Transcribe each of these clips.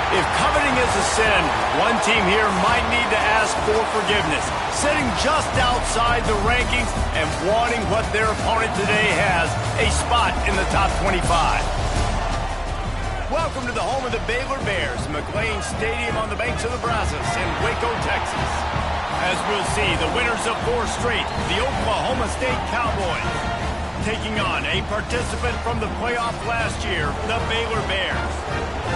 If coveting is a sin, one team here might need to ask for forgiveness, sitting just outside the rankings and wanting what their opponent today has, a spot in the top 25. Welcome to the home of the Baylor Bears, McLean Stadium on the banks of the Brazos in Waco, Texas. As we'll see, the winners of 4 straight, the Oklahoma State Cowboys, taking on a participant from the playoff last year, the Baylor Bears.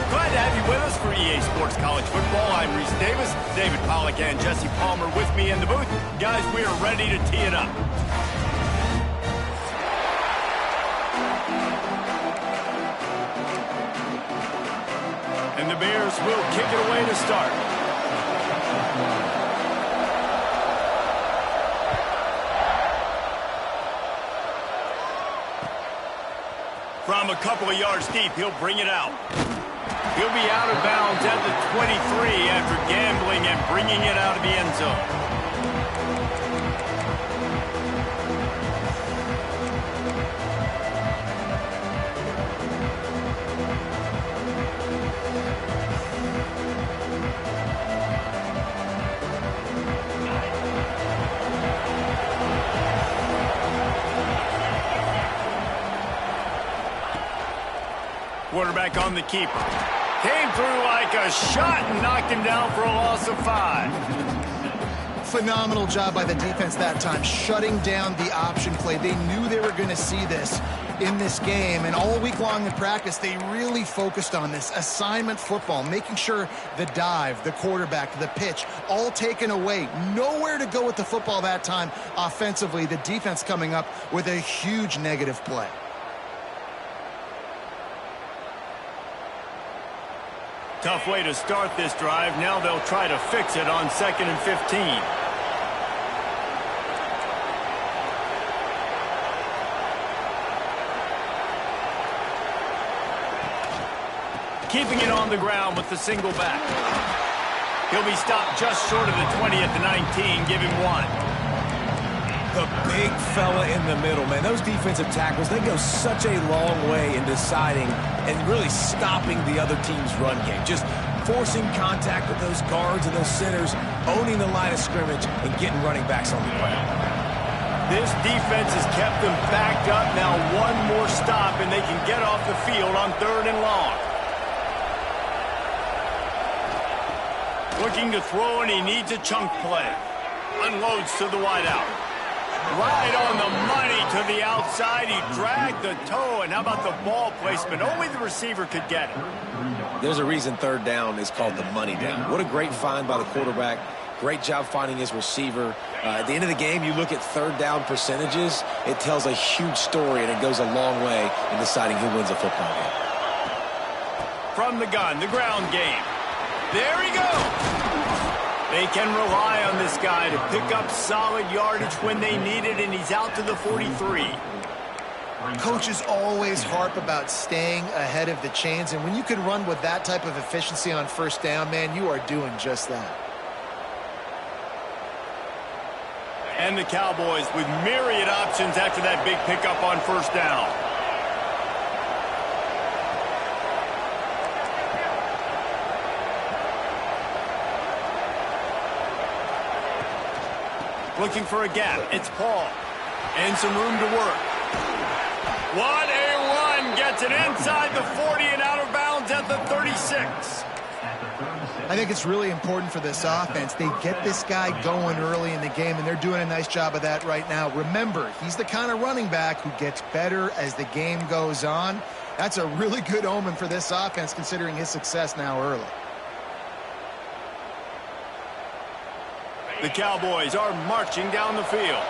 Glad to have you with us for EA Sports College Football. I'm Reese Davis, David Pollack and Jesse Palmer with me in the booth. Guys, we are ready to tee it up. And the Bears will kick it away to start. From a couple of yards deep, he'll bring it out. He'll be out of bounds at the 23 after gambling and bringing it out of the end zone. Quarterback on the keeper. Came through like a shot and knocked him down for a loss of 5. Phenomenal job by the defense that time, shutting down the option play. They knew they were going to see this in this game, and all week long in practice, they really focused on this assignment football, making sure the dive, the quarterback, the pitch, all taken away. Nowhere to go with the football that time offensively. The defense coming up with a huge negative play. Tough way to start this drive. Now they'll try to fix it on 2nd and 15. Keeping it on the ground with the single back. He'll be stopped just short of the 20 at the 19. Give him 1. The big fella in the middle, man. Those defensive tackles, they go such a long way in deciding and really stopping the other team's run game. Just forcing contact with those guards and those centers, owning the line of scrimmage, and getting running backs on the ground. This defense has kept them backed up. Now one more stop, and they can get off the field on 3rd and long. Looking to throw, and he needs a chunk play. Unloads to the wideout. Right on the money to the outside. He dragged the toe, and how about the ball placement? Only the receiver could get it. There's a reason 3rd down is called the money down. What a great find by the quarterback. Great job finding his receiver. At the end of the game, you look at 3rd down percentages. It tells a huge story, and it goes a long way in deciding who wins a football game. From the gun, the ground game. There he goes. They can rely on this guy to pick up solid yardage when they need it, and he's out to the 43. Coaches always harp about staying ahead of the chains, and when you can run with that type of efficiency on 1st down, man, you are doing just that. And the Cowboys with myriad options after that big pickup on 1st down. Looking for a gap. It's Paul. And some room to work. What a run. Gets it inside the 40 and out of bounds at the 36. I think it's really important for this offense. They get this guy going early in the game, and they're doing a nice job of that right now. Remember, he's the kind of running back who gets better as the game goes on. That's a really good omen for this offense, considering his success now early. The Cowboys are marching down the field.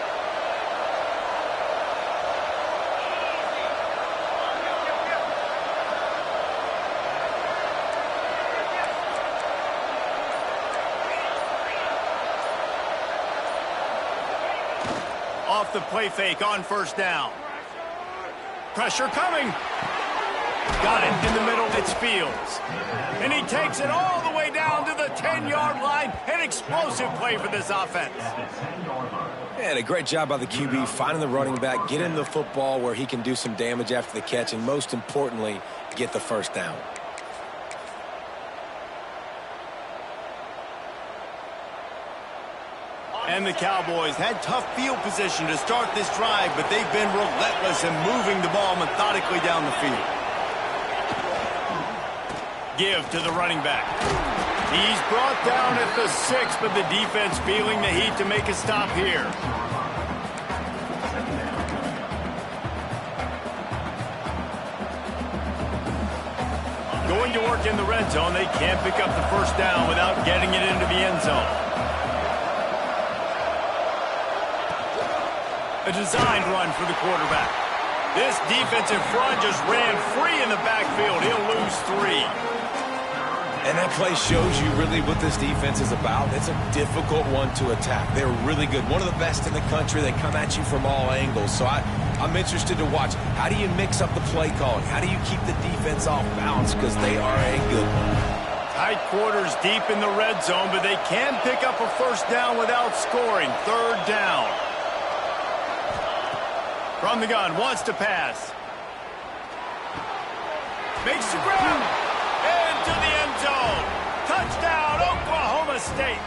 Off the play fake on 1st down. Pressure coming. Got it in the middle. Pitts fields. And he takes it all the way down to the 10-yard line. An explosive play for this offense. And a great job by the QB finding the running back, getting the football where he can do some damage after the catch, and most importantly, get the first down. And the Cowboys had tough field position to start this drive, but they've been relentless in moving the ball methodically down the field. Give to the running back. He's brought down at the 6, but the defense feeling the heat to make a stop here. Going to work in the red zone, they can't pick up the first down without getting it into the end zone. A designed run for the quarterback. This defensive front just ran free in the backfield. He'll lose 3. And that play shows you really what this defense is about. It's a difficult one to attack. They're really good. One of the best in the country. They come at you from all angles. So I'm interested to watch. How do you mix up the play calling? How do you keep the defense off balance? Because they are a good one. Tight quarters deep in the red zone, but they can pick up a first down without scoring. 3rd down. From the gun, wants to pass. Makes the grab. Into the end zone. Touchdown, Oklahoma State.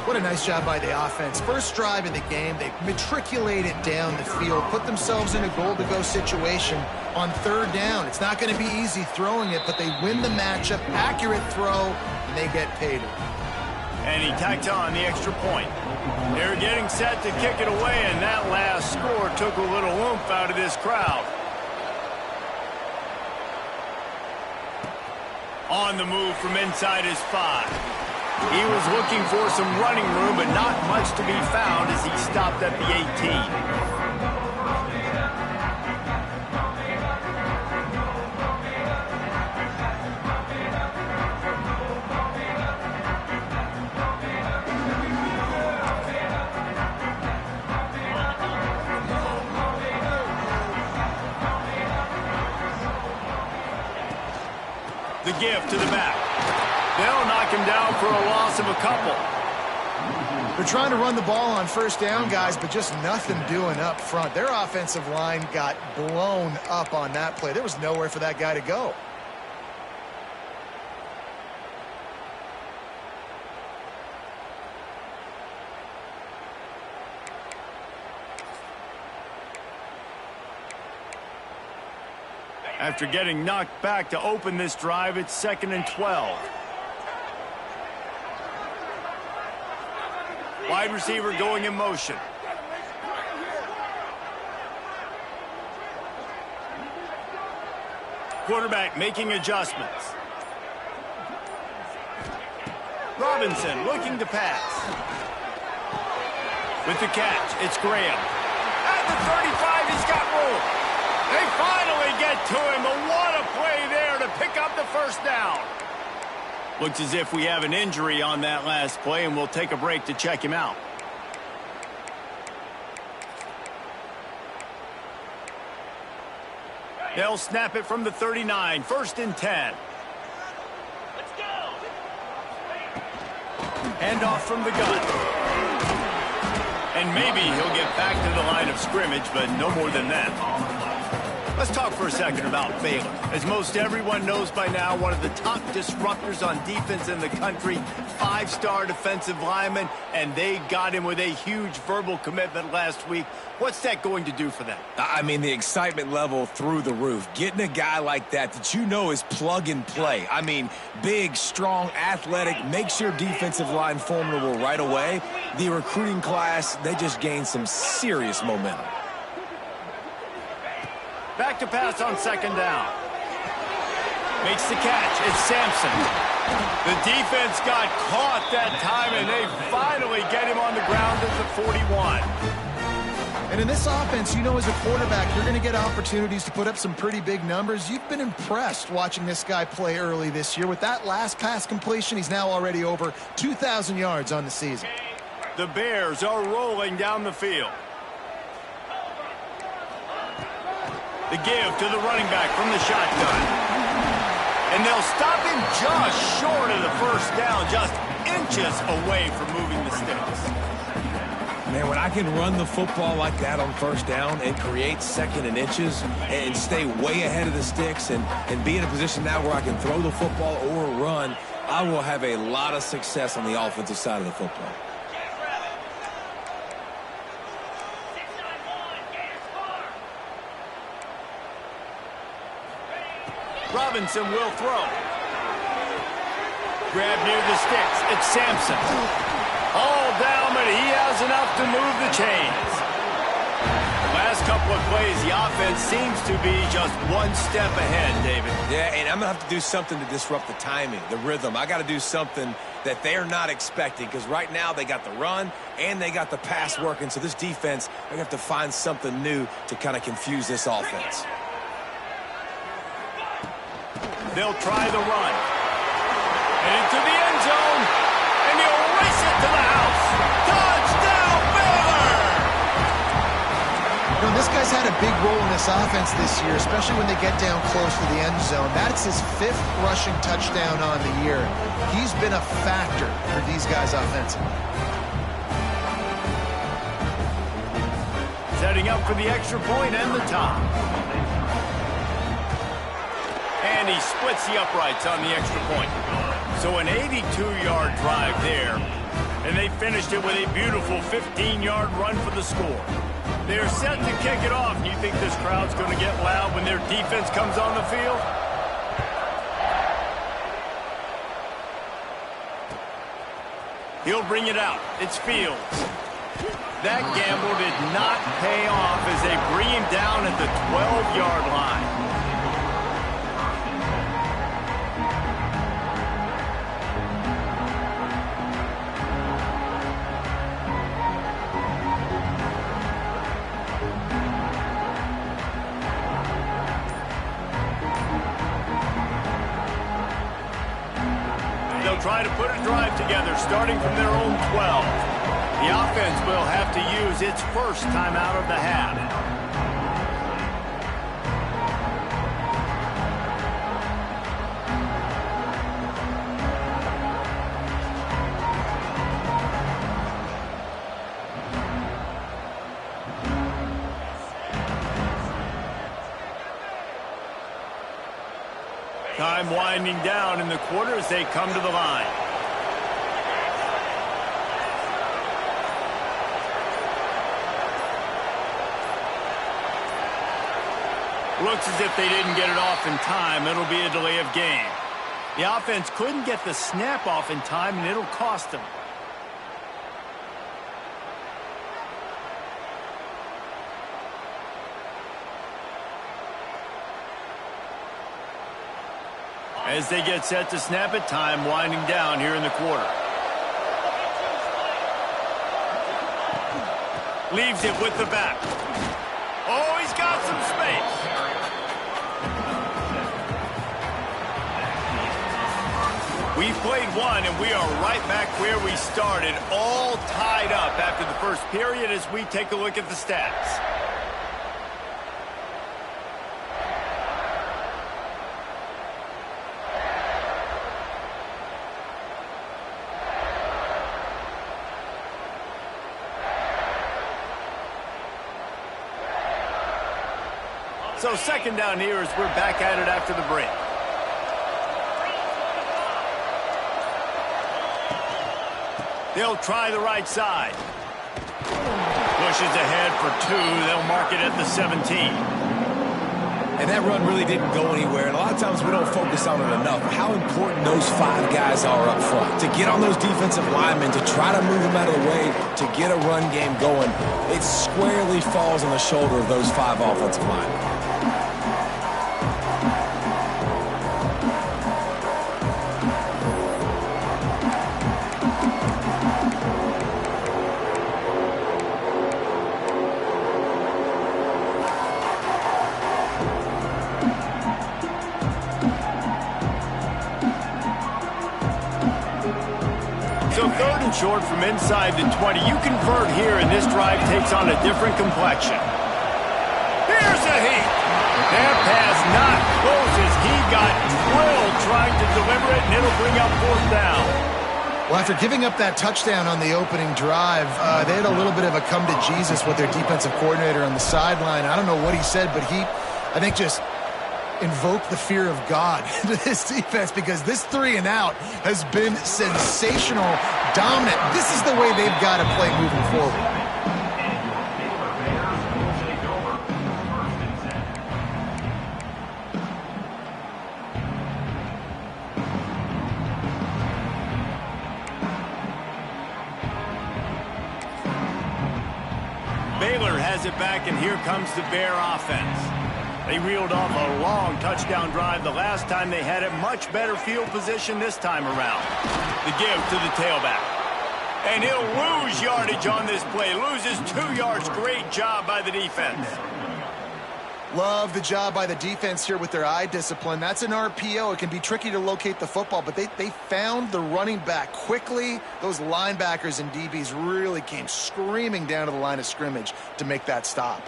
What a nice job by the offense. First drive of the game, they matriculated down the field, put themselves in a goal-to-go situation on 3rd down. It's not going to be easy throwing it, but they win the matchup. Accurate throw, and they get paid. And he tacked on the extra point. They're getting set to kick it away, and that last score took a little oomph out of this crowd. On the move from inside his 5. He was looking for some running room, but not much to be found as he stopped at the 18. The give to the back. They'll knock him down for a loss of a couple. They're trying to run the ball on first down, guys, but just nothing doing up front. Their offensive line got blown up on that play. There was nowhere for that guy to go. After getting knocked back to open this drive, it's 2nd and 12. Wide receiver going in motion. Quarterback making adjustments. Robinson looking to pass. With the catch, it's Graham. At the 35, he's got room. They finally get to him, but what a play there to pick up the first down. Looks as if we have an injury on that last play, and we'll take a break to check him out. They'll snap it from the 39, 1st and 10. Let's go. Hand off from the gun. And maybe he'll get back to the line of scrimmage, but no more than that. Let's talk for a second about Baylor. As most everyone knows by now, one of the top disruptors on defense in the country, 5-star defensive lineman, and they got him with a huge verbal commitment last week. What's that going to do for them? I mean, the excitement level through the roof. Getting a guy like that you know is plug and play. I mean, big, strong, athletic, makes your defensive line formidable right away. The recruiting class, they just gained some serious momentum. Back to pass on 2nd down. Makes the catch. It's Sampson. The defense got caught that time, and they finally get him on the ground at the 41. And in this offense, you know, as a quarterback, you're going to get opportunities to put up some pretty big numbers. You've been impressed watching this guy play early this year. With that last pass completion, he's now already over 2,000 yards on the season. The Bears are rolling down the field. The give to the running back from the shotgun. And they'll stop him just short of the first down, just inches away from moving the sticks. Man, when I can run the football like that on first down and create second and inches and stay way ahead of the sticks and be in a position now where I can throw the football or run, I will have a lot of success on the offensive side of the football. Robinson will throw. Grab near the sticks. It's Sampson. All down, but he has enough to move the chains. The last couple of plays, the offense seems to be just one step ahead, David. Yeah, and I'm going to have to do something to disrupt the timing, the rhythm. I got to do something that they're not expecting, because right now they got the run and they got the pass working. So this defense, they're going to have to find something new to kind of confuse this offense. They'll try the run. And into the end zone. And he'll race it to the house. Touchdown, Baylor! You know, this guy's had a big role in this offense this year, especially when they get down close to the end zone. That's his 5th rushing touchdown on the year. He's been a factor for these guys offensively. Setting up for the extra point and the top. And he splits the uprights on the extra point. So an 82-yard drive there. And they finished it with a beautiful 15-yard run for the score. They're set to kick it off. Do you think this crowd's going to get loud when their defense comes on the field? He'll bring it out. It's Fields. That gamble did not pay off as they bring him down at the 12-yard line. Try to put a drive together starting from their own 12. The offense will have to use its first timeout of the half. Time winding down in the quarter as they come to the line. Looks as if they didn't get it off in time. It'll be a delay of game. The offense couldn't get the snap off in time, and it'll cost them. As they get set to snap it, time winding down here in the quarter. Leaves it with the back. Oh, he's got some space. We've played one, and we are right back where we started, all tied up after the first period as we take a look at the stats. So second down here as we're back at it after the break. They'll try the right side. Pushes ahead for 2. They'll mark it at the 17. And that run really didn't go anywhere. And a lot of times we don't focus on it enough. How important those 5 guys are up front. To get on those defensive linemen, to try to move them out of the way, to get a run game going, it squarely falls on the shoulder of those 5 offensive linemen. So third and short from inside the 20. You convert here, and this drive takes on a different complexion. Here's a heat. That pass not close as he got drilled Well, after giving up that touchdown on the opening drive, they had a little bit of a come to Jesus with their defensive coordinator on the sideline. I don't know what he said, but he, I think, just invoked the fear of God into this defense, because this 3-and-out has been sensational, dominant. This is the way they've got to play moving forward. Baylor has it back, and here comes the Bear offense. They reeled off a long touchdown drive the last time they had it. Much better field position this time around. The give to the tailback. And he'll lose yardage on this play. Loses 2 yards. Great job by the defense. Love the job by the defense here with their eye discipline. That's an RPO. It can be tricky to locate the football, but they found the running back quickly. Those linebackers and DBs really came screaming down to the line of scrimmage to make that stop.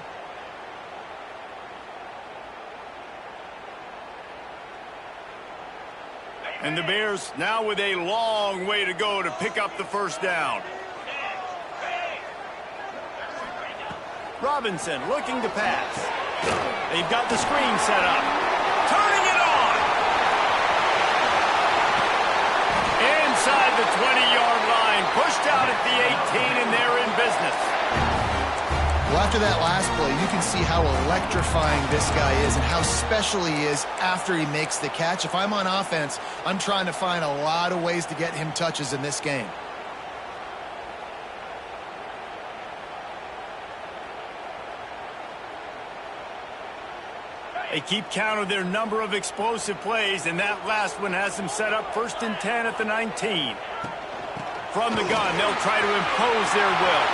And the Bears now with a long way to go to pick up the first down. Robinson looking to pass. They've got the screen set up. Turning it on. Inside the 20-yard line. Pushed out at the 18, and they're in business. Well, after that last play, you can see how electrifying this guy is and how special he is after he makes the catch. If I'm on offense, I'm trying to find a lot of ways to get him touches in this game. They keep count of their number of explosive plays, and that last one has them set up 1st and 10 at the 19. From the gun, they'll try to impose their will.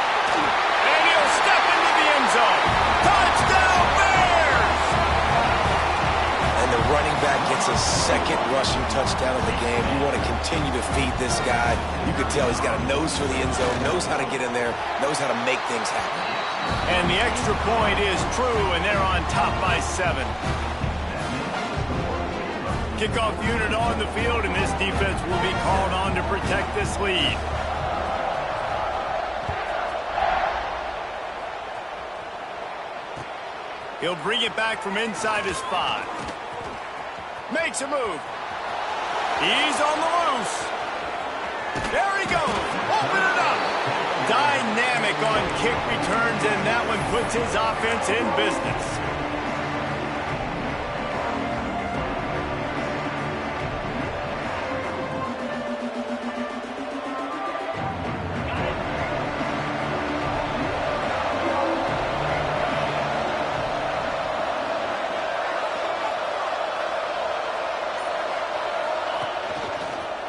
And he'll step into the end zone. Touchdown, Bears! And the running back gets a second rushing touchdown of the game. You want to continue to feed this guy. You can tell he's got a nose for the end zone, knows how to get in there, knows how to make things happen. And the extra point is true, and they're on top by 7. Kickoff unit on the field, and this defense will be called on to protect this lead. He'll bring it back from inside his 5. Makes a move. He's on the loose. There he goes. Open it up. Dynamic on kick returns, and that one puts his offense in business.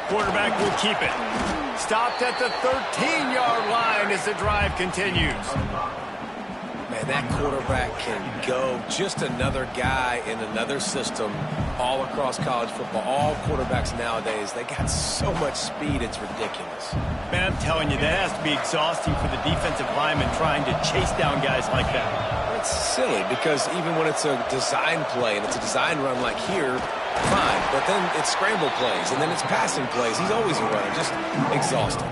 Quarterback will keep it. Stopped at the 13-yard line as the drive continues. Man, that quarterback can go. Just another guy in another system all across college football. All quarterbacks nowadays, they got so much speed, it's ridiculous. Man, I'm telling you, that has to be exhausting for the defensive lineman trying to chase down guys like that. It's silly because even when it's a design play and it's a design run like here, fine, but then it's scramble plays, and then it's passing plays. He's always a runner, just exhausting.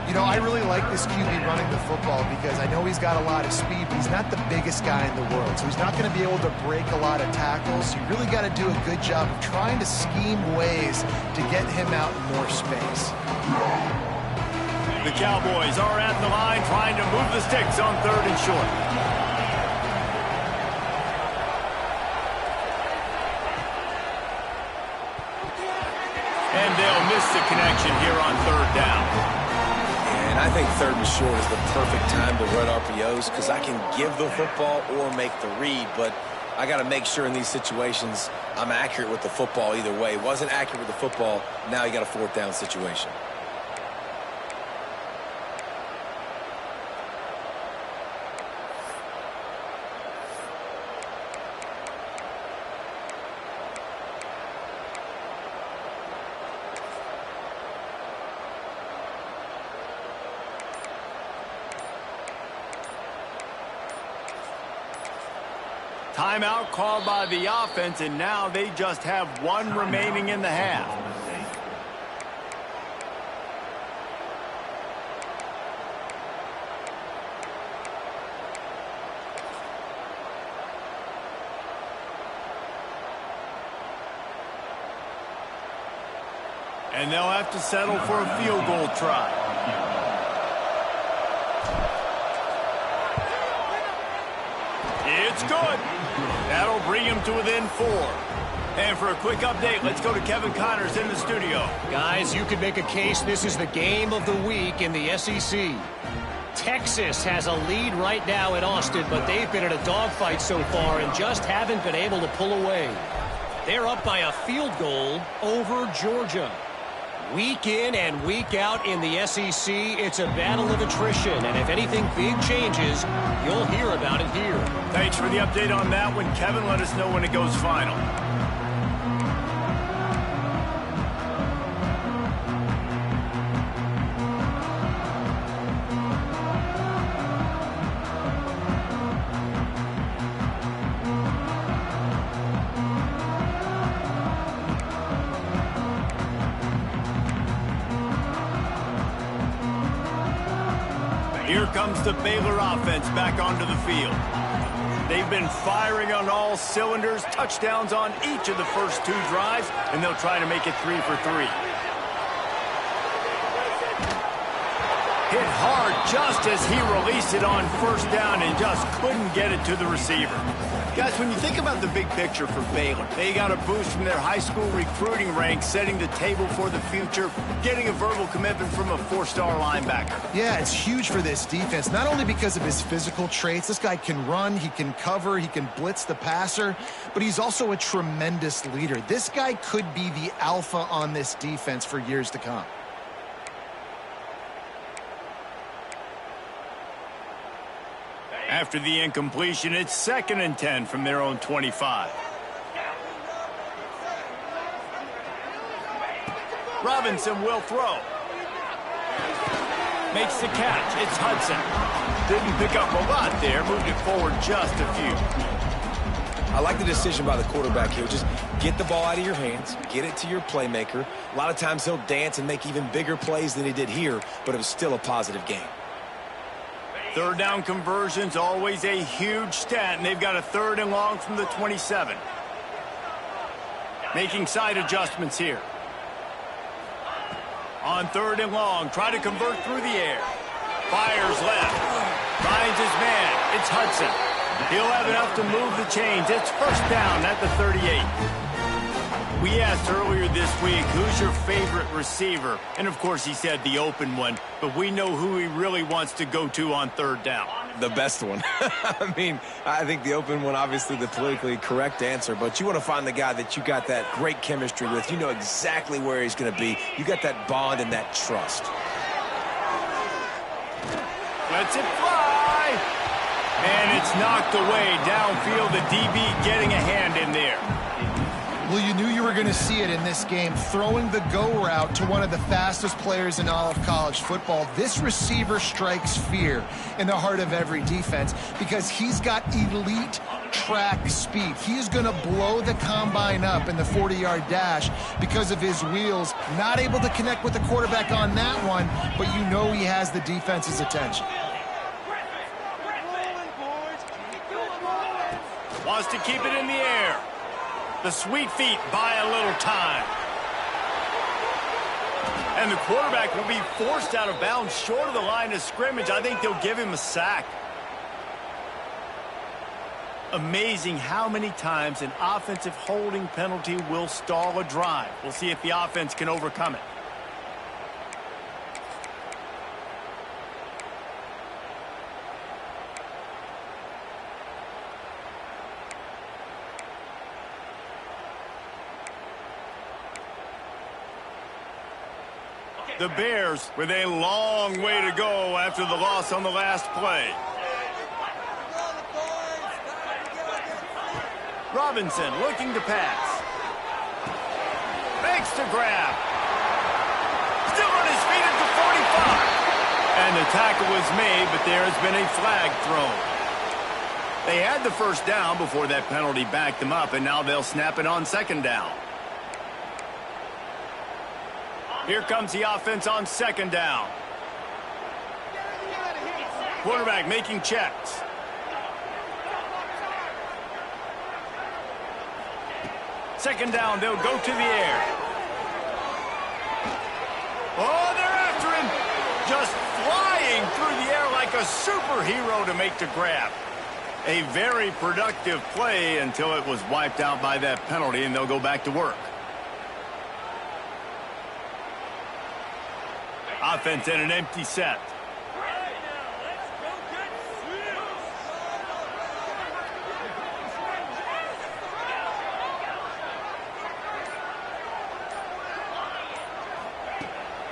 You know, I really like this QB running the football because I know he's got a lot of speed, but he's not the biggest guy in the world, so he's not going to be able to break a lot of tackles. You really got to do a good job of trying to scheme ways to get him out in more space. The Cowboys are at the line trying to move the sticks on 3rd and short. And they'll miss the connection here on 3rd down. And I think 3rd and short is the perfect time to run RPOs because I can give the football or make the read, but I got to make sure in these situations I'm accurate with the football either way. Wasn't accurate with the football, now you got a 4th down situation. Timeout called by the offense, and now they just have 1 remaining in the half. And they'll have to settle for a field goal try. It's good. That'll bring him to within 4. And for a quick update, let's go to Kevin Connors in the studio. Guys, you could make a case this is the game of the week in the SEC. Texas has a lead right now at Austin, but they've been in a dogfight so far and just haven't been able to pull away. They're up by a field goal over Georgia. Week in and week out in the SEC, it's a battle of attrition, and if anything big changes, you'll hear about it here. Thanks for the update on that one, Kevin. Let us know when it goes final. Here comes the Baylor offense back onto the field. They've been firing on all cylinders, touchdowns on each of the first 2 drives, and they'll try to make it 3 for 3. Hit hard just as he released it on first down and just couldn't get it to the receiver. Guys, when you think about the big picture for Baylor, they got a boost from their high school recruiting ranks, setting the table for the future, getting a verbal commitment from a 4-star linebacker. Yeah, it's huge for this defense, not only because of his physical traits. This guy can run, he can cover, he can blitz the passer, but he's also a tremendous leader. This guy could be the alpha on this defense for years to come. After the incompletion, it's 2nd and 10 from their own 25. Robinson will throw. Makes the catch. It's Hudson. Didn't pick up a lot there. Moved it forward just a few. I like the decision by the quarterback here. Just get the ball out of your hands, get it to your playmaker. A lot of times he'll dance and make even bigger plays than he did here, but it was still a positive game. 3rd down conversion's always a huge stat, and they've got a 3rd and long from the 27. Making side adjustments here. On 3rd and long, try to convert through the air. Fires left. Finds his man. It's Hudson. He'll have enough to move the chains. It's 1st down at the 38. We asked earlier this week, who's your favorite receiver? And, of course, he said the open one. But we know who he really wants to go to on 3rd down. The best one. I mean, I think the open one, obviously the politically correct answer. But you want to find the guy that you got that great chemistry with. You know exactly where he's going to be. You got that bond and that trust. Lets it fly. And it's knocked away downfield. The DB getting a hand in there. Well, you knew you were going to see it in this game, throwing the go route to one of the fastest players in all of college football. This receiver strikes fear in the heart of every defense because he's got elite track speed. He's going to blow the combine up in the 40-yard dash because of his wheels. Not able to connect with the quarterback on that one, but you know he has the defense's attention. Wants to keep it in the air. The sweet feet buy a little time. And the quarterback will be forced out of bounds short of the line of scrimmage. I think they'll give him a sack. Amazing how many times an offensive holding penalty will stall a drive. We'll see if the offense can overcome it. The Bears with a long way to go after the loss on the last play. Robinson looking to pass. Makes the grab. Still on his feet at the 45. And the tackle was made, but there has been a flag thrown. They had the 1st down before that penalty backed them up, and now they'll snap it on 2nd down. Here comes the offense on 2nd down. Quarterback making checks. Second down, they'll go to the air. superhero to make the grab. A very productive play until it was wiped out by that penalty, and they'll go back to work. Offense in an empty set.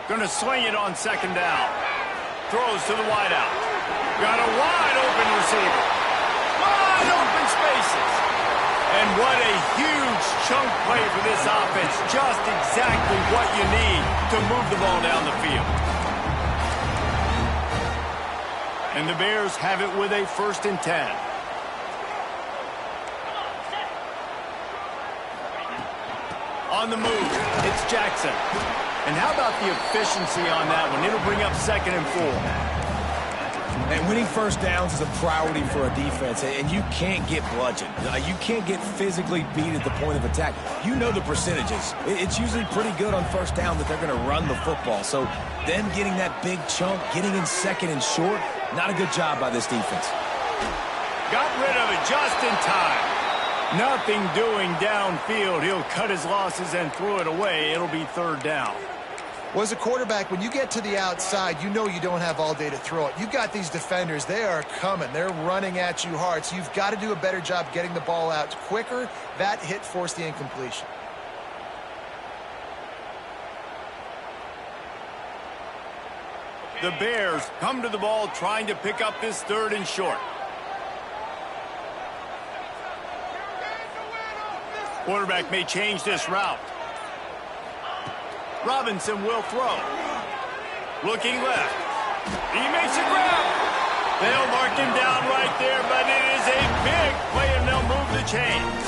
Going to swing it on second down. Throws to the wideout. Got a wide open receiver. Wide open spaces. And what a huge chunk play for this offense. Just exactly what you need to move the ball down the field. And the Bears have it with a 1st and 10. On the move, it's Jackson. And how about the efficiency on that one? It'll bring up 2nd and 4. And winning first downs is a priority for a defense, and you can't get bludgeoned. You can't get physically beat at the point of attack. You know the percentages. It's usually pretty good on first down that they're going to run the football. So them getting that big chunk, getting in 2nd and short, not a good job by this defense. Got rid of it just in time. Nothing doing downfield. He'll cut his losses and throw it away. It'll be 3rd down. Well, as a quarterback, when you get to the outside, you know you don't have all day to throw it. You've got these defenders. They are coming. They're running at you hard. So you've got to do a better job getting the ball out quicker. That hit forced the incompletion. The Bears come to the ball trying to pick up this 3rd and short. Quarterback may change this route. Robinson will throw. Looking left. He makes a grab. They'll mark him down right there, but it is a big play, and they'll move the chains.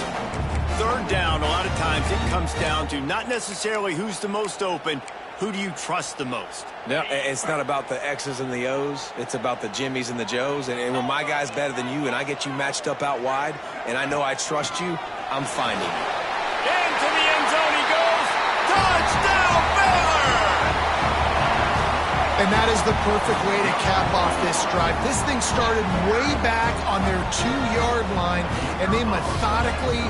3rd down, a lot of times it comes down to not necessarily who's the most open, who do you trust the most? No, it's not about the X's and the O's. It's about the Jimmies and the Joes. And when my guy's better than you and I get you matched up out wide, and I know I trust you, I'm finding you. Into the end zone he goes. Touchdown, Baylor! And that is the perfect way to cap off this drive. This thing started way back on their 2-yard line, and they methodically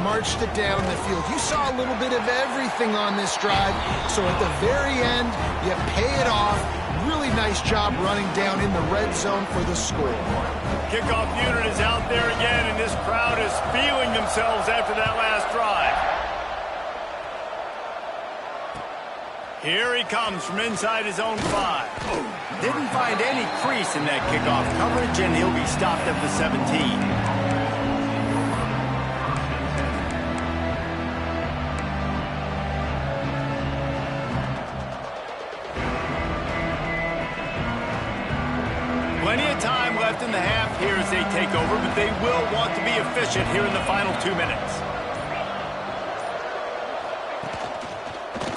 marched it down the field. You saw a little bit of everything on this drive, so at the very end, you pay it off. Really nice job running down in the red zone for the score. Kickoff unit is out there again, and this crowd is feeling themselves after that last drive. Here he comes from inside his own 5. Didn't find any crease in that kickoff coverage, and he'll be stopped at the 17. Plenty of time left in the half here as they take over, but they will want to be efficient here in the final 2 minutes.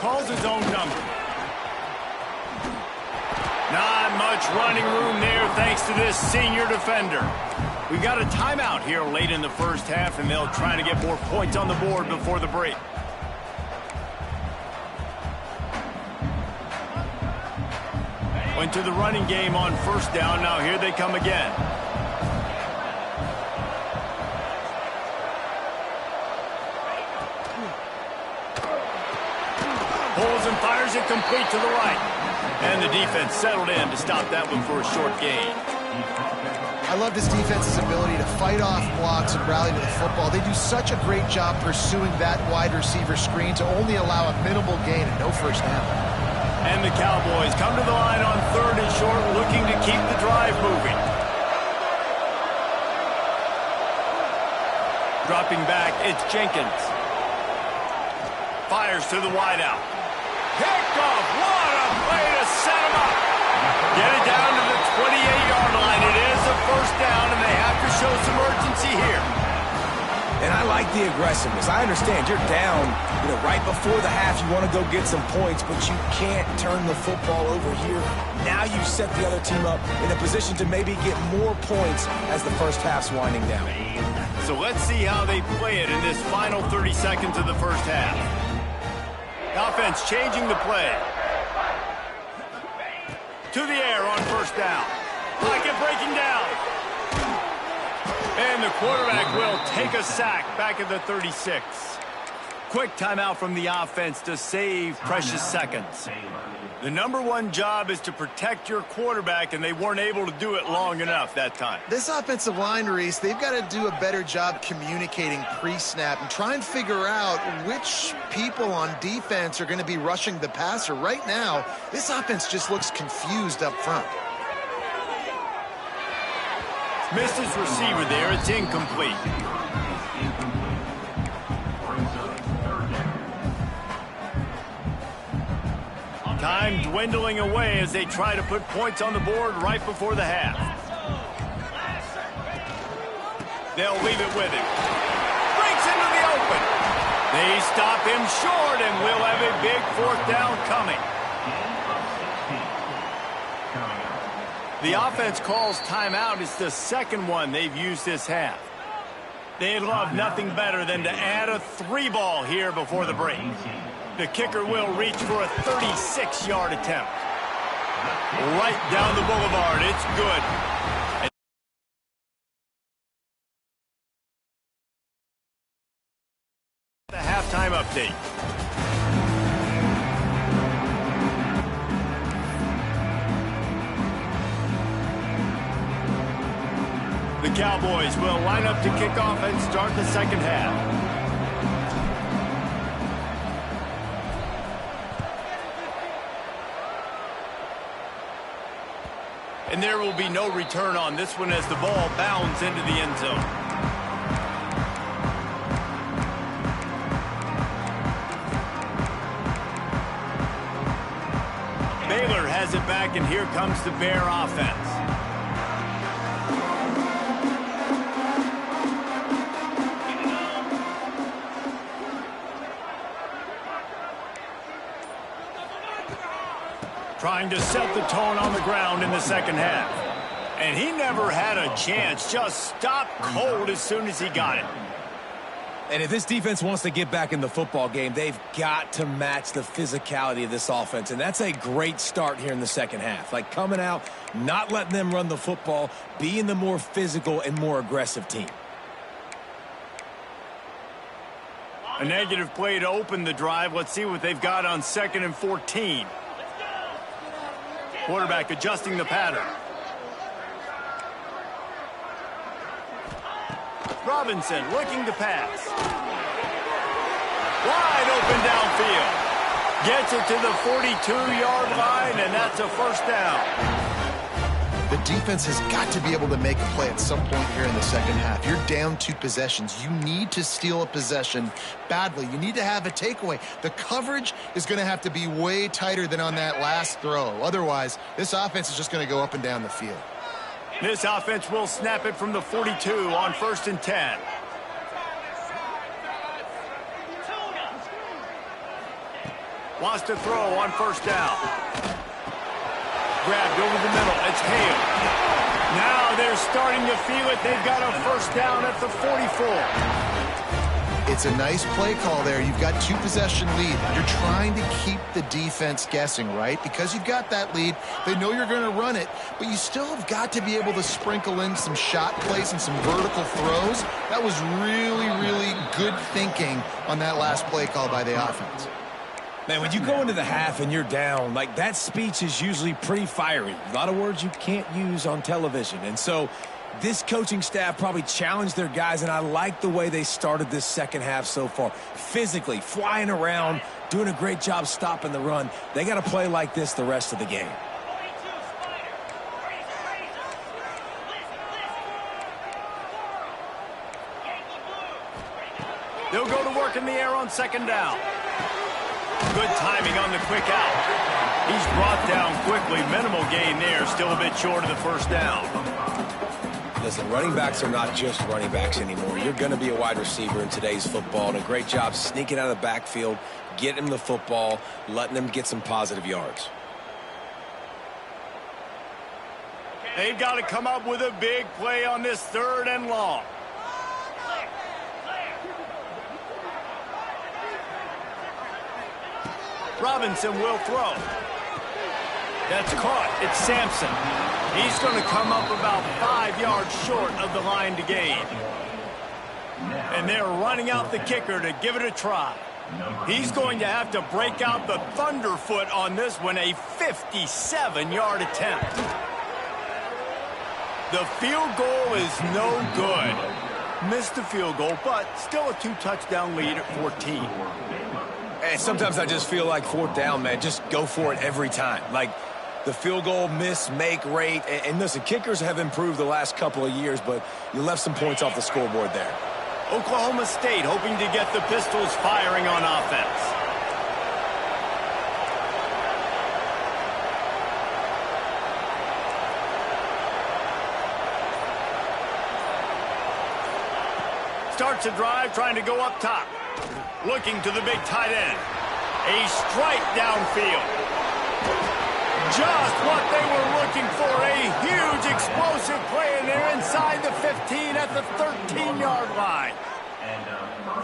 Calls his own number. Not much running room there thanks to this senior defender. We got a timeout here late in the first half, and they'll try to get more points on the board before the break. Went to the running game on 1st down. Now here they come again. Pulls and fires it complete to the right. And the defense settled in to stop that one for a short gain. I love this defense's ability to fight off blocks and rally to the football. They do such a great job pursuing that wide receiver screen to only allow a minimal gain and no first down. And the Cowboys come to the line on 3rd and short, looking to keep the drive moving. Dropping back, it's Jenkins. Fires to the wideout. Picked off. What a play to set him up. Get it down to the 28-yard line. It is a 1st down, and they have to show some urgency here. And I like the aggressiveness. I understand you're down, right before the half. You want to go get some points, but you can't turn the football over here. Now you set the other team up in a position to maybe get more points as the first half's winding down. So let's see how they play it in this final 30 seconds of the first half. Offense changing the play. To the air on 1st down. Pocket breaking down. And the quarterback will take a sack back at the 36. Quick timeout from the offense to save precious seconds. The #1 job is to protect your quarterback, and they weren't able to do it long enough that time. This offensive line, Reese, they've got to do a better job communicating pre-snap and try and figure out which people on defense are going to be rushing the passer. Right now, this offense just looks confused up front. Missed his receiver there. It's incomplete. Time dwindling away as they try to put points on the board right before the half. They'll leave it with him. Breaks into the open. They stop him short, and we'll have a big 4th down coming. The offense calls timeout. It's the second one they've used this half. They'd love nothing better than to add a 3-ball here before the break. The kicker will reach for a 36-yard attempt. Right down the boulevard. It's good. The halftime update. The Cowboys will line up to kick off and start the second half. And there will be no return on this one as the ball bounds into the end zone. Baylor has it back, and here comes the Bear offense. Trying to set the tone on the ground in the second half. And he never had a chance. Just stopped cold as soon as he got it. And if this defense wants to get back in the football game, they've got to match the physicality of this offense. And that's a great start here in the second half. Like coming out, not letting them run the football, being the more physical and more aggressive team. A negative play to open the drive. Let's see what they've got on 2nd and 14. Quarterback adjusting the pattern. Robinson looking to pass. Wide open downfield. Gets it to the 42-yard line, and that's a 1st down. The defense has got to be able to make a play at some point here in the second half. You're down 2 possessions. You need to steal a possession badly. You need to have a takeaway. The coverage is going to have to be way tighter than on that last throw. Otherwise, this offense is just going to go up and down the field. This offense will snap it from the 42 on 1st and 10. Wants to throw on 1st down. Grabbed over the middle. It's Hale. Now they're starting to feel it. They've got a 1st down at the 44. It's a nice play call there. You've got 2 possession lead. You're trying to keep the defense guessing, right? Because you've got that lead. They know you're going to run it, but you still have got to be able to sprinkle in some shot plays and some vertical throws. That was really, really good thinking on that last play call by the offense. Man, when you go into the half and you're down, like that speech is usually pretty fiery. A lot of words you can't use on television. And so this coaching staff probably challenged their guys, and I like the way they started this second half so far. Physically, flying around, doing a great job stopping the run. They got to play like this the rest of the game. They'll go to work in the air on 2nd down. Good timing on the quick out. He's brought down quickly. Minimal gain there. Still a bit short of the 1st down. Listen, running backs are not just running backs anymore. You're going to be a wide receiver in today's football. And a great job sneaking out of the backfield, getting him the football, letting him get some positive yards. They've got to come up with a big play on this 3rd and long. Robinson will throw. That's caught. It's Sampson. He's going to come up about 5 yards short of the line to gain. And they're running out the kicker to give it a try. He's going to have to break out the thunderfoot on this one, a 57-yard attempt. The field goal is no good. Missed the field goal, but still a 2-touchdown lead at 14. And sometimes I just feel like fourth down, man, just go for it every time. Like the field goal miss-make rate. And listen, kickers have improved the last couple of years, but you left some points off the scoreboard there. Oklahoma State hoping to get the Pistols firing on offense. Starts a drive trying to go up top. Looking to the big tight end. A strike downfield. Just what they were looking for. A huge explosive play, and they're inside the 15 at the 13-yard line.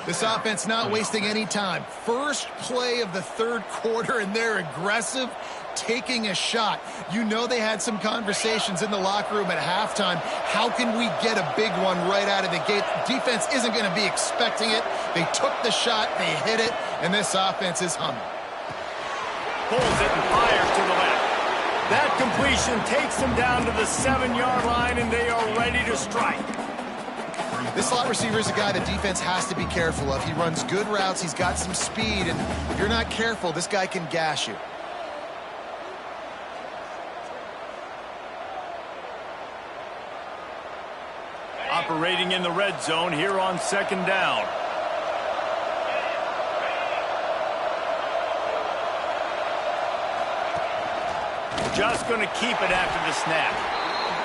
This offense not wasting any time. First play of the third quarter, and they're aggressive, taking a shot. You know they had some conversations in the locker room at halftime. How can we get a big one right out of the gate? Defense isn't going to be expecting it. They took the shot, they hit it, and this offense is humming. Pulls it and fires to the left. That completion takes them down to the 7-yard line, and they are ready to strike. This slot receiver is a guy the defense has to be careful of. He runs good routes, he's got some speed, and if you're not careful, this guy can gash you. Operating in the red zone here on second down. Just going to keep it after the snap.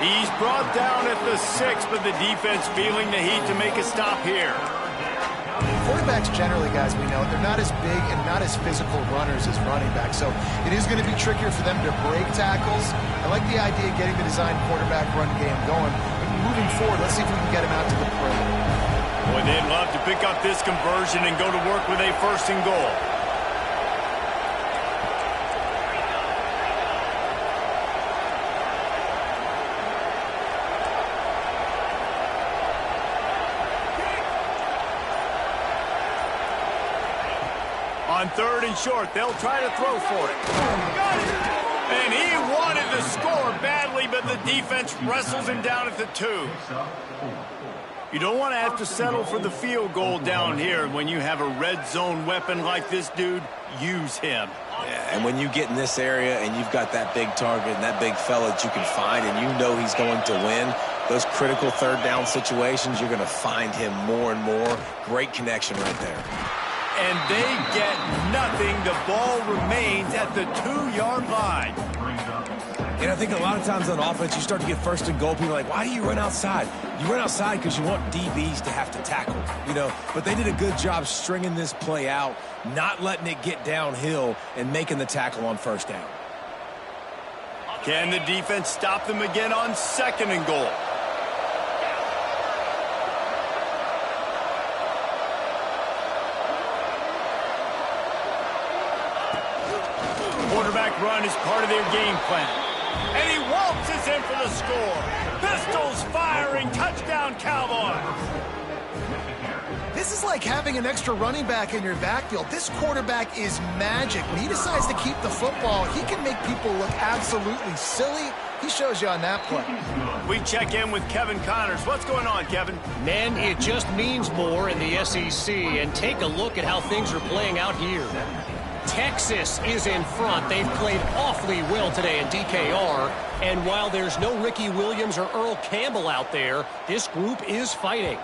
He's brought down at the 6, but the defense feeling the heat to make a stop here. Quarterbacks generally, guys, we know, they're not as big and not as physical runners as running backs, so it is going to be trickier for them to break tackles. I like the idea of getting the design quarterback run game going. But moving forward, let's see if we can get him out to the perimeter. Boy, they'd love to pick up this conversion and go to work with a 1st and goal. On 3rd and short, they'll try to throw for it. And he wanted to score badly, but the defense wrestles him down at the 2. You don't want to have to settle for the field goal down here. When you have a red zone weapon like this dude, use him. Yeah, and when you get in this area and you've got that big target and that big fella that you can find and you know he's going to win, those critical 3rd down situations, you're going to find him more and more. Great connection right there. And they get nothing. The ball remains at the 2-yard line. And I think a lot of times on offense, you start to get 1st and goal. People are like, why do you run outside? You run outside because you want DBs to have to tackle, you know. But they did a good job stringing this play out, not letting it get downhill, and making the tackle on 1st down. Can the defense stop them again on 2nd and goal? Quarterback run is part of their game plan. And he waltzes in for the score. Pistols firing, touchdown Cowboys. This is like having an extra running back in your backfield. This quarterback is magic. When he decides to keep the football, he can make people look absolutely silly. He shows you on that play. We check in with Kevin Connors. What's going on, Kevin? Man, it just means more in the SEC, and take a look at how things are playing out here. Texas is in front. They've played awfully well today in DKR. And while there's no Ricky Williams or Earl Campbell out there, this group is fighting.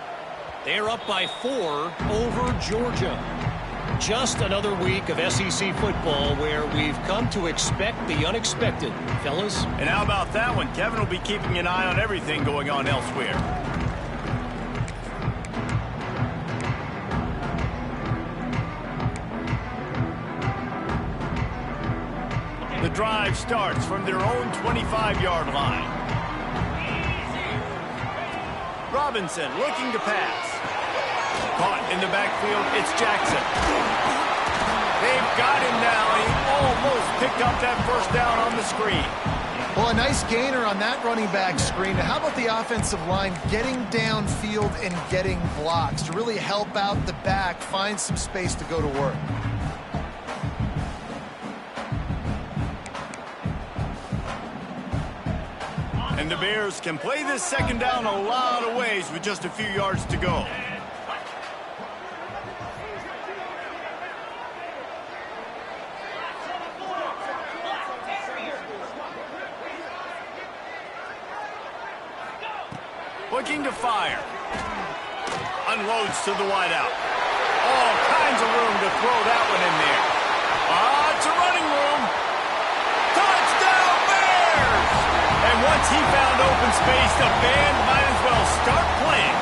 They're up by 4 over Georgia. Just another week of SEC football where we've come to expect the unexpected, fellas. And how about that one? Kevin will be keeping an eye on everything going on elsewhere. The drive starts from their own 25-yard line. Robinson looking to pass. Caught in the backfield, it's Jackson. They've got him now. He almost picked picked up that first down on the screen. Well, a nice gainer on that running back screen. Now, how about the offensive line getting downfield and getting blocks to really help out the back, find some space to go to work? And the Bears can play this second down a lot of ways with just a few yards to go. Looking to fire. Unloads to the wideout. All kinds of room to throw that one in there. It's a running room. Touchdown Bears! And once he found open space, the band might as well start playing.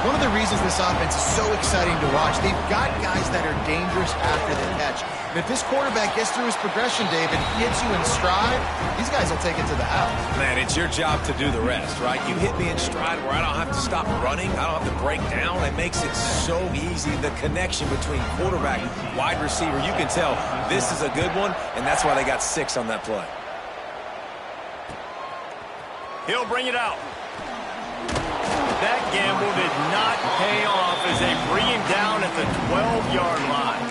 One of the reasons this offense is so exciting to watch, they've got guys that are dangerous after the catch. And if this quarterback gets through his progression, David, hits you in stride, these guys will take it to the house. Man, it's your job to do the rest, right? You hit me in stride where I don't have to stop running. I don't have to break down. It makes it so easy. The connection between quarterback and wide receiver, you can tell this is a good one, and that's why they got 6 on that play. He'll bring it out. That gamble did not pay off as they bring him down at the 12-yard line.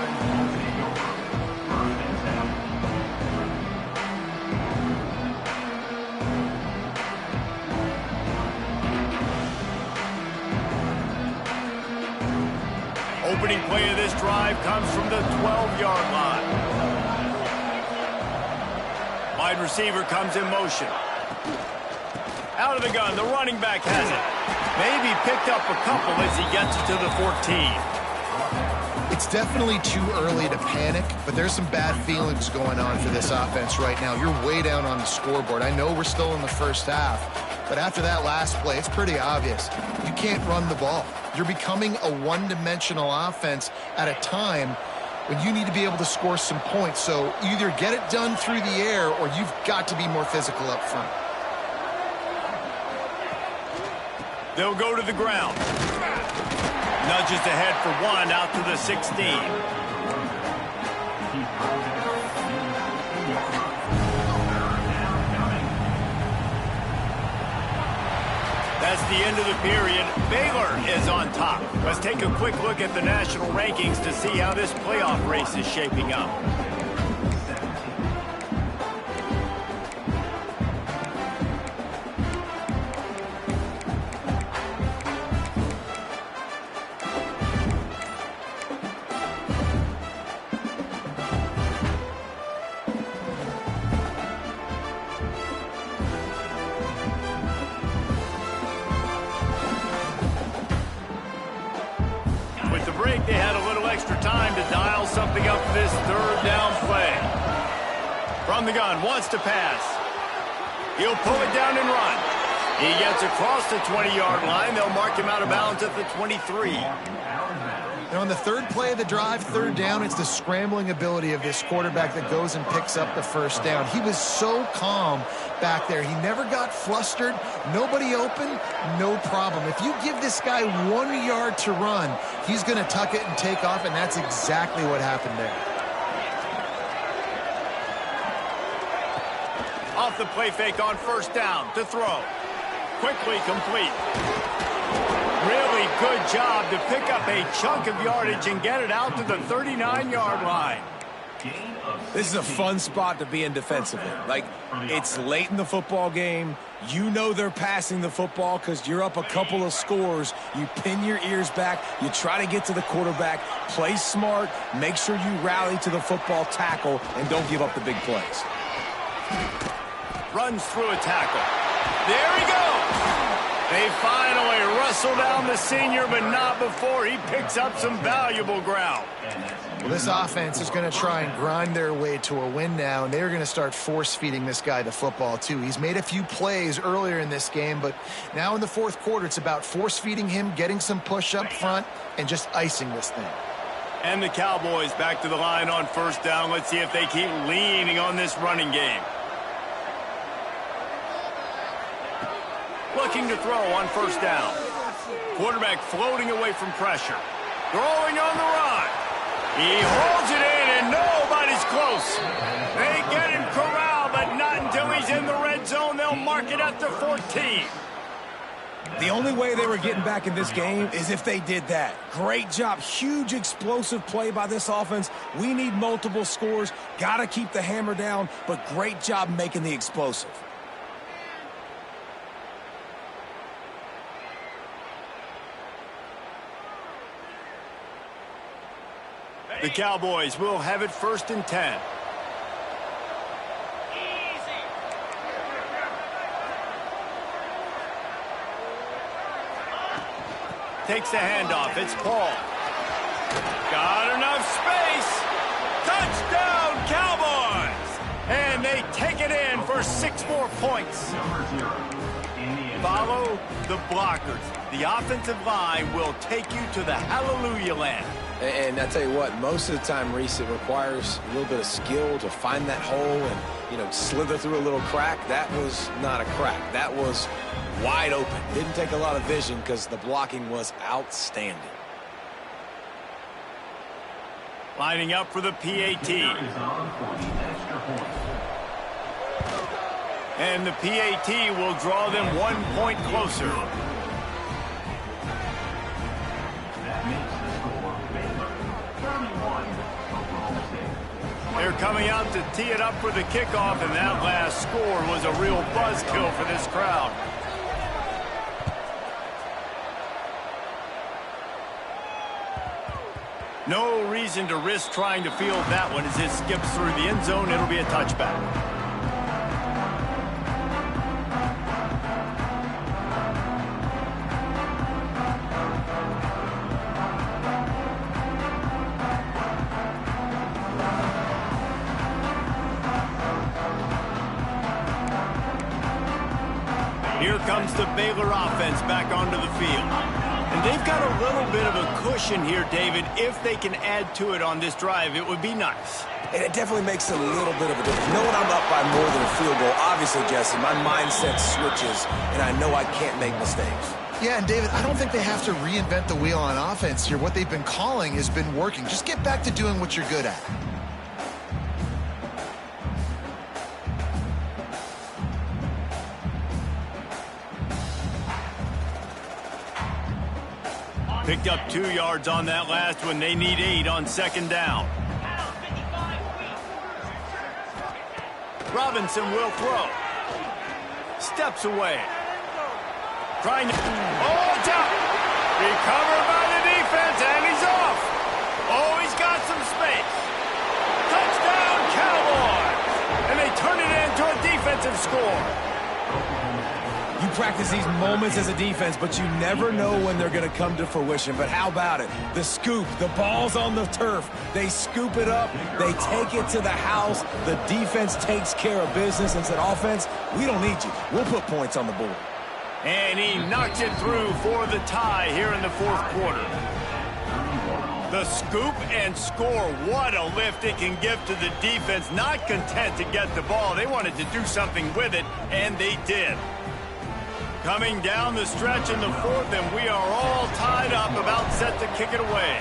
Opening play of this drive comes from the 12-yard line. Wide receiver comes in motion. Out of the gun, the running back has it. Maybe picked up a couple as he gets it to the 14. It's definitely too early to panic, but there's some bad feelings going on for this offense right now. You're way down on the scoreboard. I know we're still in the first half, but after that last play, it's pretty obvious. You can't run the ball. You're becoming a one-dimensional offense at a time when you need to be able to score some points. So either get it done through the air or you've got to be more physical up front. They'll go to the ground. Nudges ahead for 1 out to the 16. That's the end of the period. Baylor is on top. Let's take a quick look at the national rankings to see how this playoff race is shaping up. They had a little extra time to dial something up for this third down play. From the gun, wants to pass. He'll pull it down and run. He gets across the 20-yard line. They'll mark him out of bounds at the 23. Now on the third play of the drive, third down, it's the scrambling ability of this quarterback that goes and picks up the first down. He was so calm back there. He never got flustered. Nobody open, no problem. If you give this guy 1 yard to run, he's going to tuck it and take off, and that's exactly what happened there. Off the play fake on first down to throw. Quickly complete. Really good job to pick up a chunk of yardage and get it out to the 39-yard line. This is a fun spot to be in defensively. Like, it's late in the football game. You know they're passing the football because you're up a couple of scores. You pin your ears back. You try to get to the quarterback. Play smart. Make sure you rally to the football tackle and don't give up the big plays. Runs through a tackle. There he goes. They finally wrestle down the senior, but not before he picks up some valuable ground. Well, this offense is going to try and grind their way to a win now, and they're going to start force-feeding this guy the football, too. He's made a few plays earlier in this game, but now in the fourth quarter, it's about force-feeding him, getting some push up front, and just icing this thing. And the Cowboys back to the line on first down. Let's see if they keep leaning on this running game. Looking to throw on first down. Quarterback floating away from pressure. Throwing on the run. He holds it in, and nobody's close. at the 14. The only way they were getting back in this game is if they did that. Great job. Huge explosive play by this offense. We need multiple scores. Got to keep the hammer down, but great job making the explosive. The Cowboys will have it 1st and 10. Takes the handoff. It's Paul. Got enough space. Touchdown, Cowboys! And they take it in for 6 more points. Follow the blockers. The offensive line will take you to the hallelujah land. And I tell you what, most of the time, Reese, it requires a little bit of skill to find that hole and, slither through a little crack. That was not a crack. That was wide open. Didn't take a lot of vision because the blocking was outstanding. Lining up for the PAT. And the PAT will draw them 1 point closer. They're coming out to tee it up for the kickoff, and that last score was a real buzzkill for this crowd. No reason to risk trying to field that one as it skips through the end zone. It'll be a touchback. Here comes the Baylor offense back onto the field. And they've got a little bit of a cushion here, David. If they can add to it on this drive, it would be nice. And it definitely makes a little bit of a difference. Knowing I'm up by more than a field goal, obviously, Jesse, my mindset switches, and I know I can't make mistakes. Yeah, and David, I don't think they have to reinvent the wheel on offense here. What they've been calling has been working. Just get back to doing what you're good at. Picked up 2 yards on that last one. They need 8 on 2nd down. Robinson will throw. Steps away. Trying to... Oh, down. Recovered by the defense, and he's off. Oh, he's got some space. Touchdown, Cowboys. And they turn it into a defensive score. You practice these moments as a defense, but you never know when they're going to come to fruition. But how about it? The scoop, the ball's on the turf. They scoop it up. They take it to the house. The defense takes care of business and said, offense, we don't need you. We'll put points on the board. And he knocks it through for the tie here in the 4th quarter. The scoop and score. What a lift it can give to the defense. Not content to get the ball. They wanted to do something with it, and they did. Coming down the stretch in the 4th, and we are all tied up, about set to kick it away.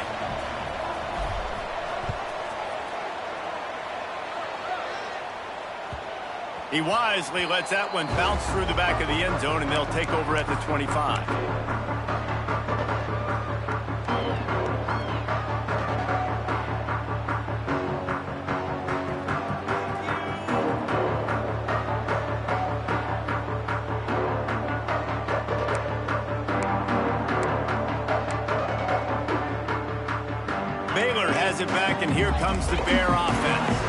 He wisely lets that one bounce through the back of the end zone, and they'll take over at the 25. Baylor has it back, and here comes the Bear offense.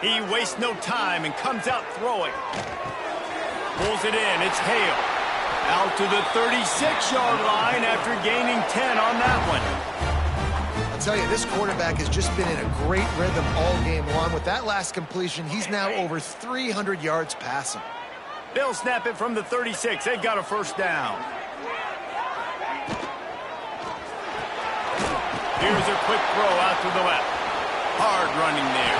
He wastes no time and comes out throwing. Pulls it in. It's Hale. Out to the 36-yard line after gaining 10 on that one. I'll tell you, this quarterback has just been in a great rhythm all game long. With that last completion, he's now over 300 yards passing. They'll snap it from the 36. They've got a 1st down. Here's a quick throw out to the left. Hard running there.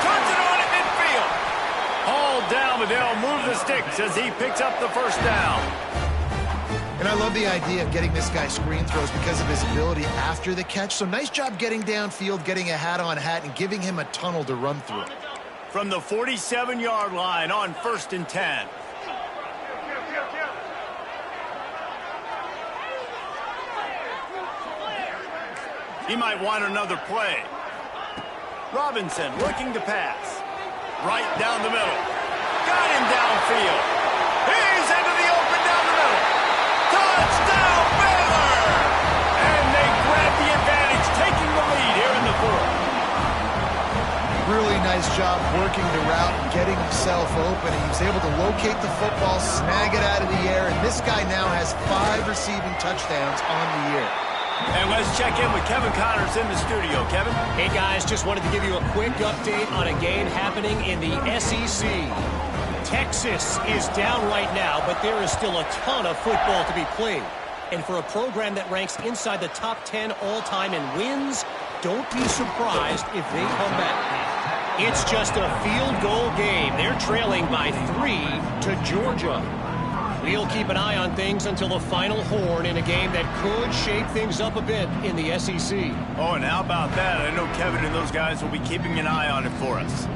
Turns it on at midfield. Hauled down, but they'll move the sticks as he picks up the 1st down. And I love the idea of getting this guy screen throws because of his ability after the catch. So nice job getting downfield, getting a hat-on-hat, and giving him a tunnel to run through. From the 47-yard line on 1st and 10. He might want another play. Robinson looking to pass. Right down the middle. Got him downfield. He's into the open down the middle. Touchdown, Baylor! And they grab the advantage, taking the lead here in the 4th. Really nice job working the route and getting himself open. He was able to locate the football, snag it out of the air, and this guy now has 5 receiving touchdowns on the year. And let's check in with Kevin Connors in the studio. Kevin? Hey, guys, just wanted to give you a quick update on a game happening in the SEC. Texas is down right now, but there is still a ton of football to be played. And for a program that ranks inside the top 10 all-time in wins, don't be surprised if they come back. It's just a field goal game. They're trailing by 3 to Georgia. We'll keep an eye on things until the final horn in a game that could shake things up a bit in the SEC. Oh, and how about that? I know Kevin and those guys will be keeping an eye on it for us.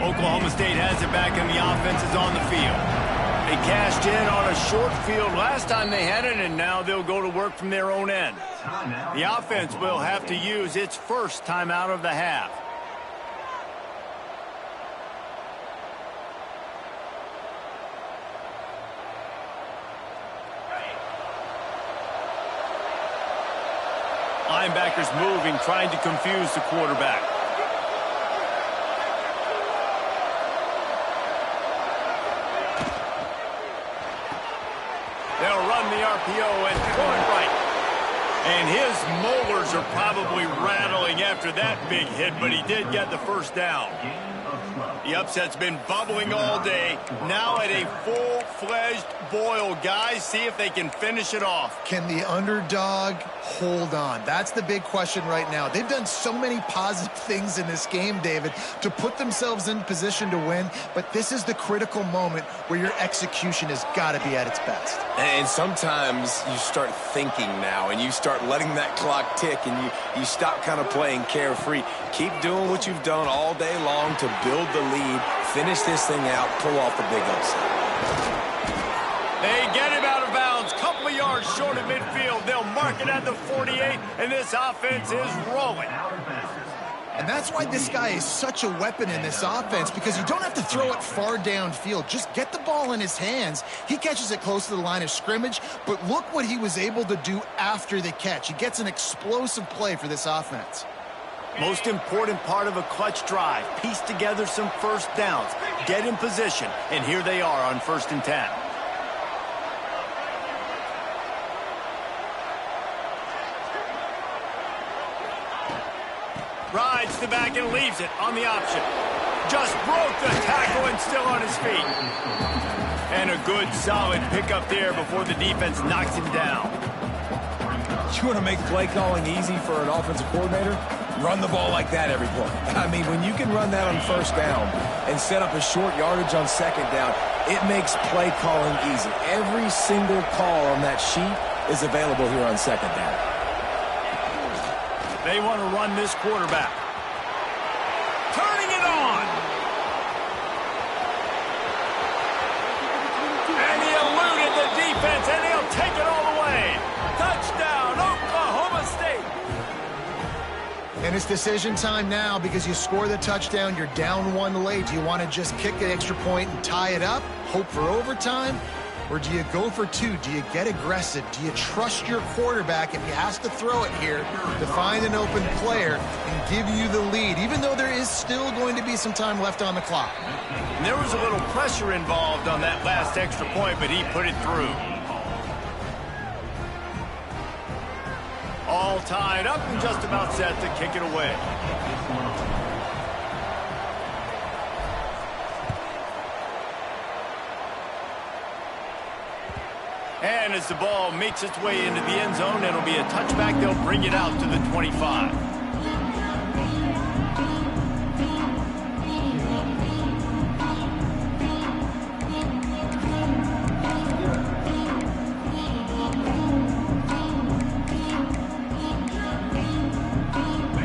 Oklahoma State has it back and the offense is on the field. They cashed in on a short field last time they had it, and now they'll go to work from their own end. The offense will have to use its first timeout of the half. Linebackers moving, trying to confuse the quarterback. They'll run the RPO and throw it right. And his molars are probably rattling after that big hit, but he did get the first down. The upset's been bubbling all day. Now at a full-fledged boil. Guys, see if they can finish it off. Can the underdog hold on? That's the big question right now. They've done so many positive things in this game, David, to put themselves in position to win, but this is the critical moment where your execution has got to be at its best. And sometimes you start thinking now, and you start letting that clock tick, and you stop kind of playing carefree. Keep doing what you've done all day long to build the lead, finish this thing out, pull off the big upset. They get him out of bounds, couple of yards short of midfield. They'll mark it at the 48, and this offense is rolling. And that's why this guy is such a weapon in this offense, because you don't have to throw it far downfield. Just get the ball in his hands. He catches it close to the line of scrimmage, but look what he was able to do after the catch. He gets an explosive play for this offense. Most important part of a clutch drive, piece together some first downs, get in position, and here they are on 1st and 10. Rides the back and leaves it on the option. Just broke the tackle and still on his feet. And a good, solid pickup there before the defense knocks him down. You want to make play calling easy for an offensive coordinator? Run the ball like that every play. I mean, when you can run that on first down and set up a short yardage on second down, it makes play calling easy. Every single call on that sheet is available here on second down. They want to run this quarterback. Turning it on. And he eluded the defense, and he'll take it all the way. Touchdown, Oklahoma State. And it's decision time now, because you score the touchdown, you're down 1 late. Do you want to just kick an extra point and tie it up, hope for overtime? Or do you go for 2? Do you get aggressive? Do you trust your quarterback, if he has to throw it here, to find an open player and give you the lead, even though there is still going to be some time left on the clock? And there was a little pressure involved on that last extra point, but he put it through. All tied up and just about set to kick it away. And as the ball makes its way into the end zone, it'll be a touchback. They'll bring it out to the 25.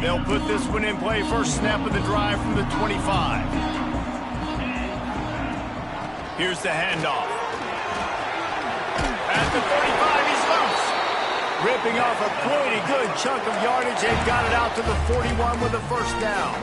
They'll put this one in play. First snap of the drive from the 25. Here's the handoff. At the 35, he's loose. Ripping off a pretty good chunk of yardage and got it out to the 41 with a first down.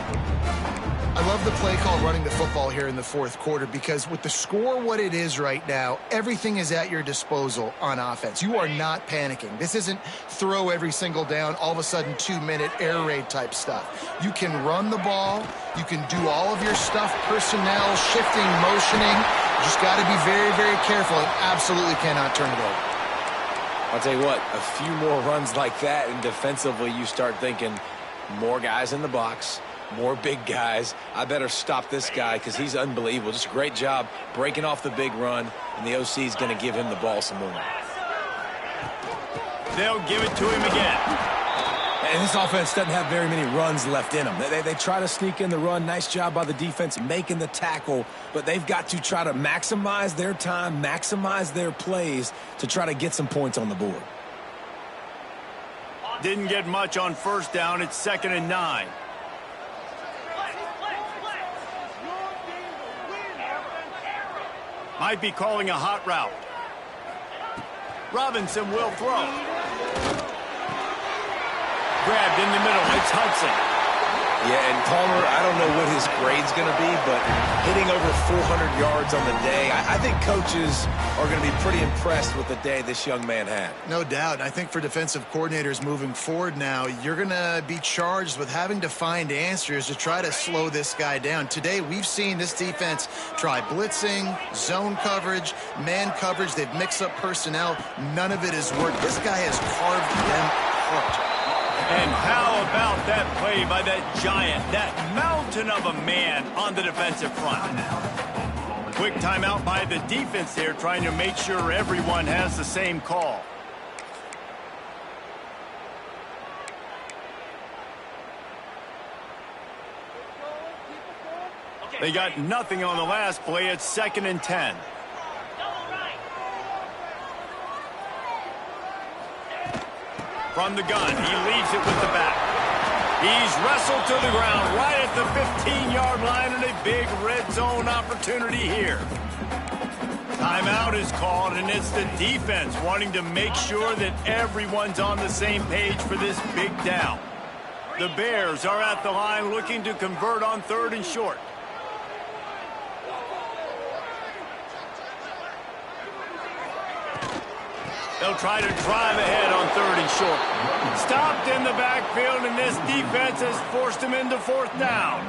I love the play call running the football here in the fourth quarter because with the score what it is right now, everything is at your disposal on offense. You are not panicking. This isn't throw every single down, all of a sudden 2-minute air raid type stuff. You can run the ball. You can do all of your stuff, personnel, shifting, motioning. You just got to be very, very careful and absolutely cannot turn it over. I'll tell you what, a few more runs like that and defensively you start thinking more guys in the box. More big guys. I better stop this guy because he's unbelievable. Just a great job breaking off the big run, and the OC is going to give him the ball some more. They'll give it to him again. And this offense doesn't have very many runs left in them. They try to sneak in the run. Nice job by the defense making the tackle, but they've got to try to maximize their time, maximize their plays to try to get some points on the board. Didn't get much on first down. It's 2nd and 9. Might be calling a hot route. Robinson will throw. Grabbed in the middle. It's Hudson. Yeah, and Palmer, I don't know what his grade's going to be, but hitting over 400 yards on the day, I think coaches are going to be pretty impressed with the day this young man had. No doubt. And I think for defensive coordinators moving forward now, you're going to be charged with having to find answers to try to slow this guy down. Today, we've seen this defense try blitzing, zone coverage, man coverage. They've mixed up personnel. None of it has worked. This guy has carved them apart. And how about that play by that giant, that mountain of a man on the defensive front? Quick timeout by the defense there, trying to make sure everyone has the same call. They got nothing on the last play. It's 2nd and 10. From the gun, he leaves it with the back. He's wrestled to the ground right at the 15-yard line and a big red zone opportunity here. Timeout is called, and it's the defense wanting to make sure that everyone's on the same page for this big down. The Bears are at the line looking to convert on 3rd and short. They'll try to drive ahead on 3rd and short. Stopped in the backfield, and this defense has forced him into 4th down.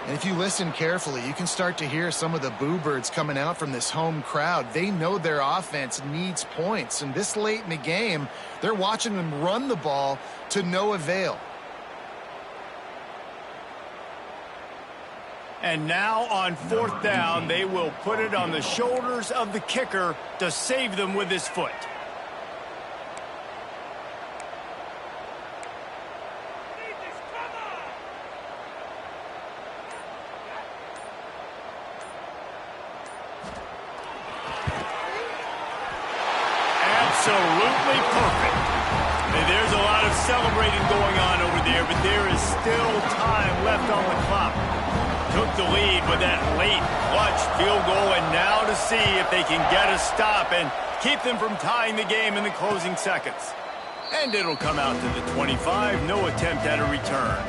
And if you listen carefully, you can start to hear some of the boo birds coming out from this home crowd. They know their offense needs points, and this late in the game, they're watching them run the ball to no avail. And now on 4th down, they will put it on the shoulders of the kicker to save them with his foot. Absolutely perfect. And there's a lot of celebrating going on over there, but there is still time left on the clock. Took the lead with that late clutch field goal, and now to see if they can get a stop and keep them from tying the game in the closing seconds. And it'll come out to the 25. No attempt at a return.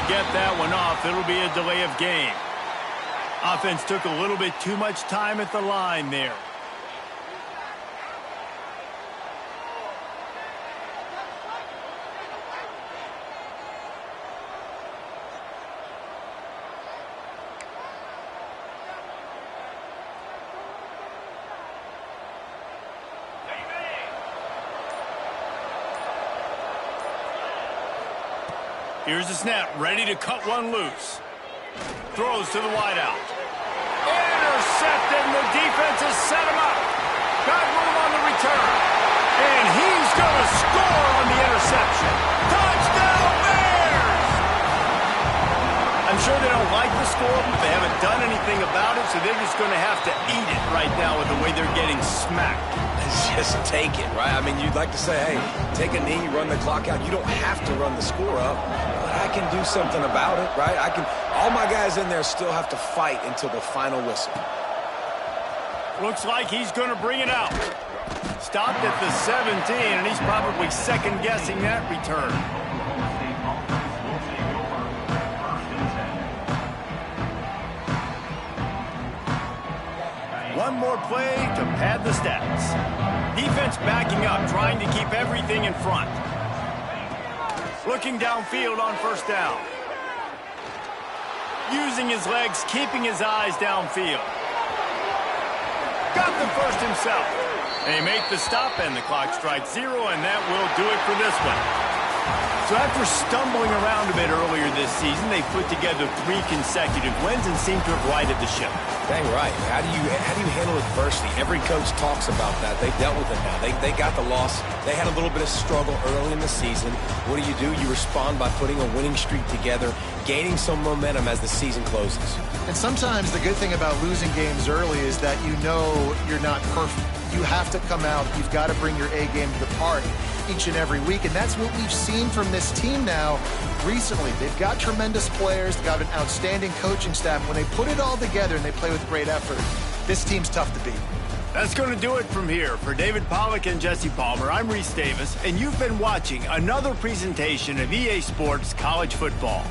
Get that one off. It'll be a delay of game. Offense took a little bit too much time at the line there. Here's the snap, ready to cut one loose. Throws to the wideout. intercepted, and the defense has set him up. Got room on the return. And he's going to score on the interception. Touchdown, Bears! I'm sure they don't like the score, but they haven't done anything about it, so they're just going to have to eat it right now with the way they're getting smacked. Just take it, right? I mean, you'd like to say, hey, take a knee, run the clock out. You don't have to run the score up, but I can do something about it, right? All my guys in there still have to fight until the final whistle. Looks like he's going to bring it out. Stopped at the 17, and he's probably second-guessing that return. One more play to pad the stats. Defense backing up, trying to keep everything in front. Looking downfield on first down. Using his legs, keeping his eyes downfield. Got the first himself. They make the stop, and the clock strikes 0, and that will do it for this one. So after stumbling around a bit earlier this season, they put together 3 consecutive wins and seem to have righted the ship. Dang right. How do you handle adversity? Every coach talks about that. They dealt with it now. They got the loss. They had a little bit of struggle early in the season. What do? You respond by putting a winning streak together, gaining some momentum as the season closes. And sometimes the good thing about losing games early is that you know you're not perfect. You have to come out. You've got to bring your A game to the park each and every week, and that's what we've seen from this team now recently. They've got tremendous players. They've got an outstanding coaching staff. When they put it all together and they play with great effort, this team's tough to beat. That's going to do it from here. For David Pollack and Jesse Palmer, I'm Reese Davis, and you've been watching another presentation of EA Sports College Football.